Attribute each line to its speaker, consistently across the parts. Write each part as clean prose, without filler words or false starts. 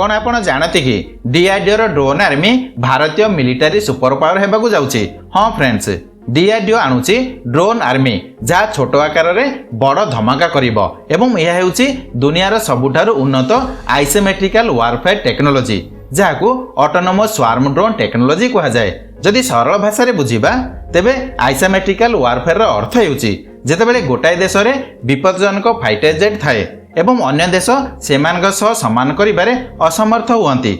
Speaker 1: कौन आपण जानते कि DRDO रो ड्रोन आर्मी भारतीय मिलिटारी सुपर पावर हेबाकू जाउची। हाँ फ्रेंड्स, DRDO आणुची ड्रोन आर्मी जहाँ छोट आकार रे बड़ धमाका करिबो एवं यह हेउची दुनियार सबुठारु उन्नत आइसोमेट्रिकल वारफेयर टेक्नोलोजी जहाकू ऑटोनोमस स्वार्म ड्रोन टेक्नोलोजी कहा जाए। जदि सरल भाषा रे बुझिबा तेबे आइसोमेट्रिकल वारफेयर रो अर्थ हेउची जेतेबेले गोटाए देश रे विपदजनक फाइटर जेट थाए एवं अन्य देश सेमानक सह समान करिबारे असमर्थ हुअंती।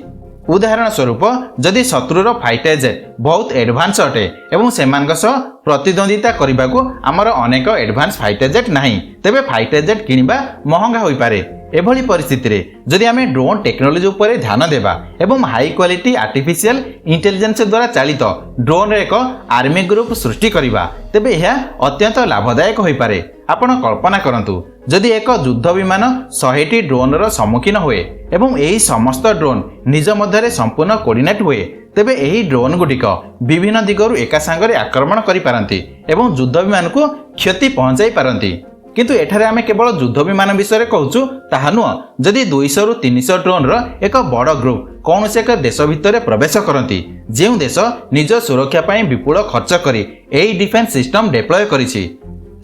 Speaker 1: उदाहरण स्वरूप जदि शत्रुर फाइटर जेट बहुत एडवांस अटे एवं सेमानक सह प्रतिद्वंदिता करिबाकू आमर अनेक एडवांस फाइटर जेट नहीं तेबे फाइटर जेट किनिबा महंगा होई पारे। एभली परिस्थिति रे जदि आमे ड्रोन टेक्नोलोजी उपरे ध्यान देबा एवं हाई क्वालिटी आर्टिफिशियल इंटेलिजेंस द्वारा चालित ड्रोन रे एक आर्मी ग्रुप सृष्टि करिबा तेबे यह अत्यंत लाभदायक होई पारे। आपण कल्पना करंतु जदि एक युद्ध विमान 100टी ड्रोन रो सम्मुखीन हुए एवं एही समस्त ड्रोन निज मध्यरे संपूर्ण कोऑर्डिनेट हुए तेबे एही ड्रोन गुडिक विभिन्न दिगरु एका संगरे आक्रमण करि पारंती एवं युद्ध विमान को क्षति पहुंचाई पारंती। किंतु एठारे आमे केवल युद्ध विमान विषय कहूँ ताहा नुह। जदि 200 रु 300 ड्रोन रो एक बड़ ग्रुप कौन से एक देश भितर प्रवेश करती जो देश निज सुरक्षा पाई विपुल खर्च करी एही डिफेंस सिस्टम डिप्लॉय करिछि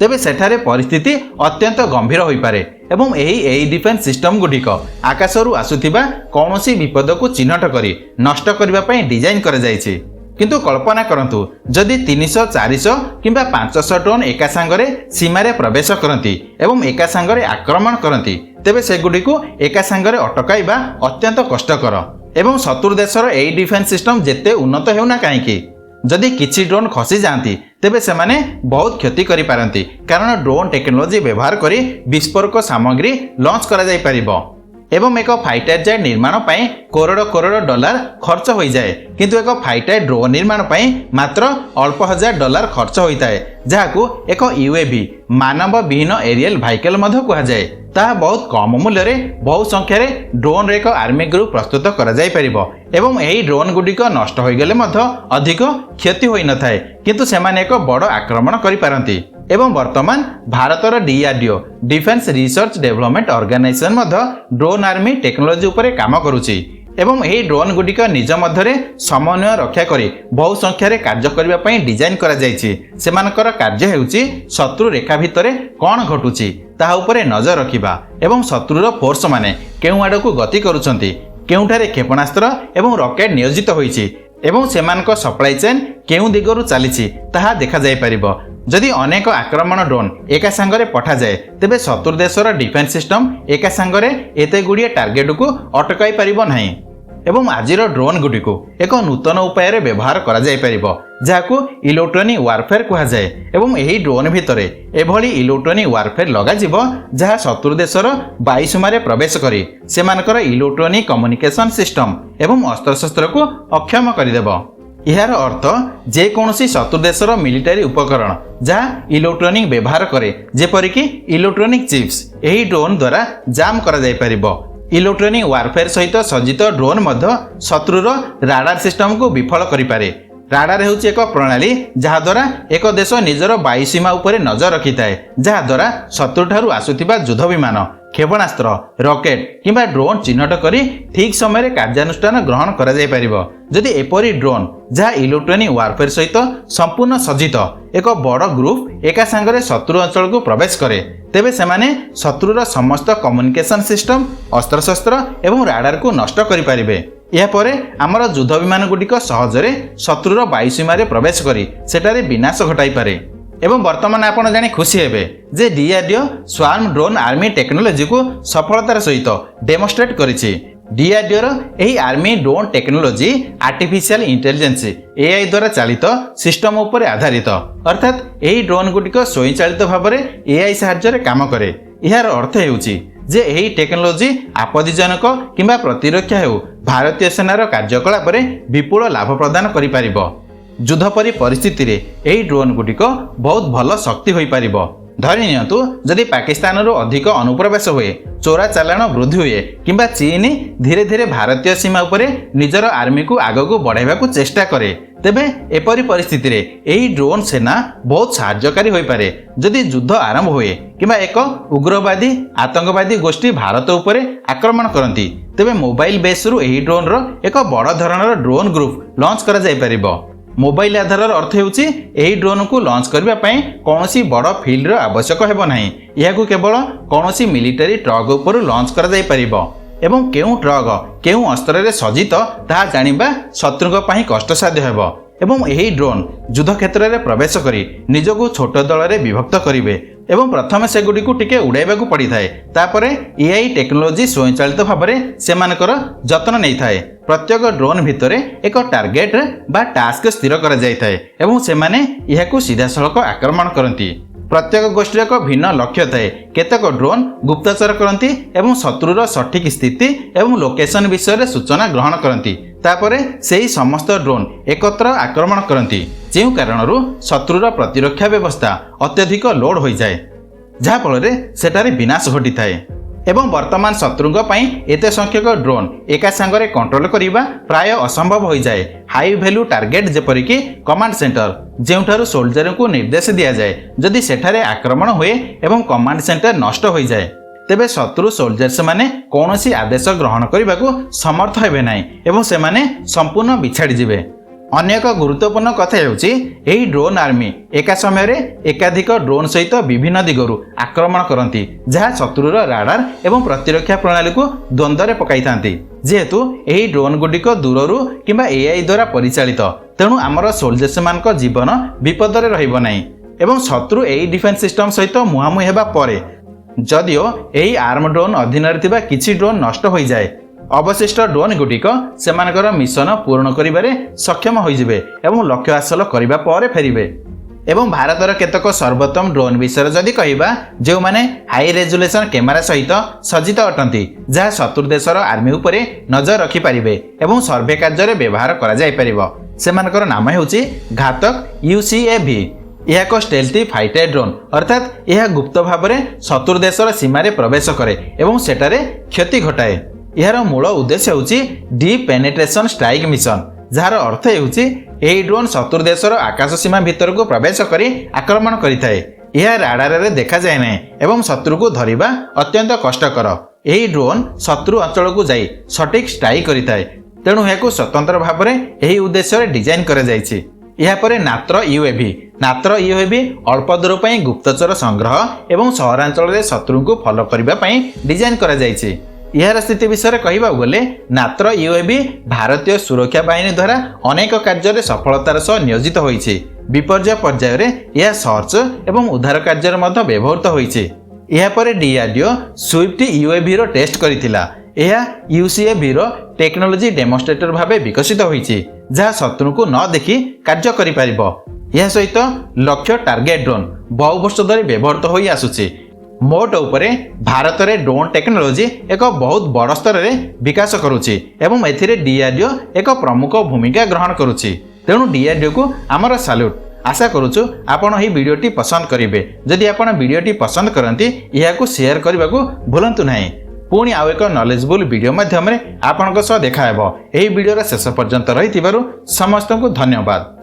Speaker 1: तेबे सेठारे परिस्थिति अत्यंत गंभीर होई पारे एवं एही डिफेंस सिस्टम गुडिक आकाशरू आसुथिबा कौनसी विपद को चिन्हट करी नष्ट करबा पई डिजाइन कर जायछि। किंतु कल्पना करंतु जदि 300 400 किंबा 500 ड्रोन एका संगरे सीमारे प्रवेश करती एवं एका संगरे आक्रमण करती तेबे सेगुडी को एका संगरे अटकाइबा अत्यंत कष्टकर एवं शत्रु देशर एही डिफेंस सिस्टम जेते उन्नत हेउना काहेकि जदि किछि ड्रोन खसी जाती तेबे सेमाने बहुत क्षति करि पारंती कारण ड्रोन टेक्नोलोजी व्यवहार करी विस्फोरक सामग्री लॉन्च करा जाय परिबो एवं एक फाइटर जेट निर्माण पई करोड़ करोड़ डॉलर खर्च हो जाए किंतु एक फाइटर ड्रोन निर्माण पई मात्र अल्प हजार डॉलर खर्च होइताए जहाकू एक UAV मानव विहीन एरियल व्हीकल मध्य कहा जाए। ताहा बहुत कम मूल्य रे बहु संख्या रे ड्रोन रे एक आर्मी ग्रुप प्रस्तुत करा जाय परिबो एवं एही ड्रोन गुडिक नष्ट होई गेले मध्य अधिक क्षति होई न थाए किंतु सेमाने एक बड़ आक्रमण करि पारंती। एवं वर्तमान भारतर DRDO defence research development organisation मध्य ड्रोन आर्मी टेक्नोलोजी उपरे काम करूची एवं एही ड्रोन गुडिक निज मध्यरे समन्वय रक्षा करी बहु संख्या रे कार्य करिबा पई डिजाइन करा जायछि। सेमानकर कार्य हेउची शत्रु रेखा भितरे कोन घटुची ताहा उपरे नजर रखिबा एवं शत्रुर फोर्स माने केउ आडकू गति करूछंती केउठारे क्षेपणास्त्र एवं रॉकेट नियोजित होईछि एवं सेमानक सप्लाई चेन केउ दिगरु चलीछि ताहा देखा जाय परिबो। जदि अनेक आक्रमण ड्रोन एका संगरे पठा जाए तेबे शत्रु देशर डिफेंस सिस्टम एका संगरे एते गुड़िए टार्गेट को अटकाई परिबो नाही एवं आजिर ड्रोन गुडी को एक नूतन उपाय रे व्यवहार करा जाय परिबो जाहाकू इलेक्ट्रॉनिक वारफेयर कहा जाए एवं एही ड्रोन भितरे एभली इलेक्ट्रॉनिक वारफेयर लगा जिवो जहा शत्रु देशर वायुसीमारे प्रवेश करी सेमानकर इलेक्ट्रॉनिक कम्युनिकेशन सिस्टम एवं अस्त्रशस्त्र को अक्षम करिदेबो। यार अर्थ जे कोनोसी शत्रु देशर मिलिटारी उपकरण जहा इलेक्ट्रॉनिक व्यवहार करे जेपरिक इलेक्ट्रॉनिक चिप्स एही ड्रोन द्वारा जाम करा जाय परिबो। इलेक्ट्रॉनिक वारफेयर सहित सज्जित ड्रोन मध्य शत्रुर राडार सिस्टम को विफल करि पारे। राडार हेउची एक प्रणाली जहा द्वारा एक देश निजर वायुसीमा उपरे नजर रखिथाए जहा द्वारा शत्रु ठारू आसुथिबा युद्ध विमान क्षेपणास्त्र रॉकेट किंबा ड्रोन चिन्हट करी ठीक समय कार्यानुष्ठान ग्रहण करा जाय परिबो। जदि एपरी ड्रोन जहा इलेक्ट्रॉनिक वारफेयर सहित संपूर्ण सज्जित एक बड़ ग्रुप एका संगरे शत्रु अंचल को प्रवेश करे तेबे सेमाने शत्रुर समस्त कम्युनिकेशन सिस्टम अस्त्रशस्त्र एवं राडार को नष्ट करि पारिबे। या परे आमर युद्ध विमान गुडिक सहजरे शत्रुर वायुसीमारे प्रवेश करी सेटारे विनाश घटाई पारे। एवं वर्तमान आपण जानी खुशी हेबे जे DRDO swarm drone army technology को सफलतार सहित डेमोन्स्ट्रेट करिछि। DRDO रो एही army drone technology artificial intelligence AI द्वारा चालित सिस्टम उपरे आधारित अर्थात एही ड्रोन गुडिक स्वयंचालित भाबरे AI सहाय्य रे काम करे। यार अर्थ हेउछि जे एही टेक्नोलोजी आपत्तिजनक किंबा प्रतिरक्षा हेउ भारतीय सेनार कार्यकलाप रे विपुल लाभ प्रदान करि पारिबो। युद्ध परि परिस्थिति रे एही ड्रोन गुडिक बहुत भल शक्ति होई पारिबो। धरि नियंतु जदि पाकिस्तान रो अधिक अनुप्रवेश हुए चोरा चालाण वृद्धि हुए किंबा चीन धीरे धीरे भारतीय सीमा उपरे निजर आर्मी को आगको बढ़ाइबा को चेष्टा करे तेबे एपरी परिस्थिति रे एही ड्रोन सेना बहुत साहाय्यकारी होई पारे जदि युद्ध आरंभ हुए किंबा एक उग्रवादी आतंकवादी गोष्ठी भारत उपरे आक्रमण करती तेबे मोबाइल बेस रु एही ड्रोन रो एक बड़ धरणर ड्रोन ग्रुप लॉन्च करा जाय परिबो। मोबाइल आधार अर्थ हेउची एही ड्रोन को लॉन्च करबा पई कोनोसी बड़ फील्ड रो आवश्यक हेबो नाही। याकू केवल कोनोसी मिलिटरी ट्रक ऊपर लॉन्च करा जाय परिबो एवं केउ ट्रक केउ अस्त्र रे सज्जित ताहा जानिबा शत्रुक पई कष्टसाध्य हेबो एवं एही ड्रोन युद्ध क्षेत्र रे प्रवेश करी निजको छोट दल रे विभक्त करिवे एवं प्रथम से गुडी को टिके उड़ाइबाकू पड़ी थाए तापरे एआई टेक्नोलोजी स्वयंचालित भाव में सेमानकर जतन नहीं थाए। प्रत्येक ड्रोन भितरे एक टार्गेट बा टास्क स्थिर करा जाय थाए एवं सेमाने यहाकू सीधा सड़क आक्रमण करती। प्रत्येक गोष्ठी एक भिन्न लक्ष्य थाए। केतक ड्रोन गुप्तचर करती एवं शत्रुर सठिक स्थिति एवं लोकेशन विषय रे सूचना ग्रहण करती तापरे सेही समस्त ड्रोन एकत्र आक्रमण करती जेउ कारणरू शत्रुर प्रतिरक्षा व्यवस्था अत्यधिक लोड हो जाए जहा फल सेठारे विनाश घटी थाए एवं वर्तमान शत्रुंग पई एते संख्यक ड्रोन एका संगरे कंट्रोल करिबा प्राय असंभव हो जाए। हाई वैल्यू टार्गेट जेपरिक कमांड सेंटर जेउठारु सोल्जर को निर्देश दिया जाए जदि सेठारे आक्रमण हुए एवं कमांड सेंटर नष्ट हो जाए तेबे शत्रु सोल्जर्स माने कौनसी आदेश ग्रहण करने को समर्थ हेबे नाही एवं सेमाने संपूर्ण बिछाड़ी जिवे। अन्य एक गुरुत्वपूर्ण कथा हेउची एही ड्रोन आर्मी एका समय रे एकाधिक ड्रोन सहित विभिन्न दिगरु आक्रमण करती जहाँ शत्रुर राडार एवं प्रतिरक्षा प्रणाली को द्वंद्व पकाई थांती जेहेतु एही ड्रोन गुडिक दूररू किंबा एआई द्वारा परिचालित तेणु आमर सोल्जर्स मानक जीवन विपद रे रहइबो नाही एवं शत्रु एही डिफेंस सिस्टम सहित मुहांमुही हेबा परे जदिओ एही आर्म ड्रोन अधीन रे थिबा किछि ड्रोन नष्ट हो जाए अवशिष्ट ड्रोन गुडिक सेमानकर मिशन पूर्ण करिबारे सक्षम होइजिबे एवं लक्ष्य हासिल करिबा परे फेरिबे। एवं भारतर केतक सर्वोत्तम ड्रोन विषय जदि कहिबा जो माने हाई रेजुलेशन कैमेरा सहित सज्जित अटंती जहाँ शत्रु देशर आर्मी उपरे नजर रखि पारिबे एवं सर्वे कार्य व्यवहार करा जाय परिबो। सेमानकर नाम हेउची घातक यूसीएवी। यह एक स्टेल्थी फाइटर ड्रोन अर्थात यह गुप्त भाव में शत्रु देशर सीमा रे प्रवेश करे एवं सेटारे क्षति घटाए। यार मूल उद्देश्य होची डीप पेनिट्रेशन स्ट्राइक मिशन जार अर्थ होची एही ड्रोन शत्रु देशर आकाश सीमा भीतर को प्रवेश करी आक्रमण करिथाए। यह राडार रे देखा जाए नहीं एवं शत्रु को धरिबा अत्यंत कष्टकर। एही ड्रोन शत्रु अंचल को जाई सटीक स्ट्राइक करिथाए तेणु याकू स्वतंत्र भाव में एही उद्देश्य रे डिजाइन करा जायछि। यापर नात्र यूएवी अल्प दूर पर गुप्तचर संग्रह एवं सहरांचल रे शत्रु को फॉलो करबा पई डिजाइन करा जायछि। यार स्थिति विषय कहवा गले नात्र यूएवी भारतीय सुरक्षा बाहिनी द्वारा अनेक कार्य सफलतार सह नियोजित होइछि। विपर्य पर्याय रे यह सर्च एवं उद्धार कार्य व्यवहृत होइछि। यह पर डीआरडीओ स्विफ्ट यूएवी रो टेस्ट करिथिला। यह यूसीएवी रो टेक्नोलोजी डेमोन्स्ट्रेटर भाबे विकसित होइछि जहाँ शत्रु को न देखि कार्य करि परिबो। यह सहित लक्ष्य टार्गेट ड्रोन बहु वर्ष धरि व्यवहृत होई आसुछि। मोट उपरे भारत रे ड्रोन टेक्नोलोजी एक बहुत बड़ स्तर रे विकास करुछि एवं एथिरे डीआरडीओ एक प्रमुख भूमिका ग्रहण करुछि। तेणु डीआरडीओ को आमर सैल्यूट। आशा करुछु आपण एही वीडियोटी पसंद करिवे। जदि आपण वीडियोटी पसंद करंती याकू शेयर करबाकू भूलंतु नाही। पुणी आउ एक नॉलेजेबल वीडियो माध्यम रे आपणक सह देखा हेबो। एही वीडियोर शेष पर्यंत रहिथिबारु समस्तଙ୍କୁ धन्यवाद।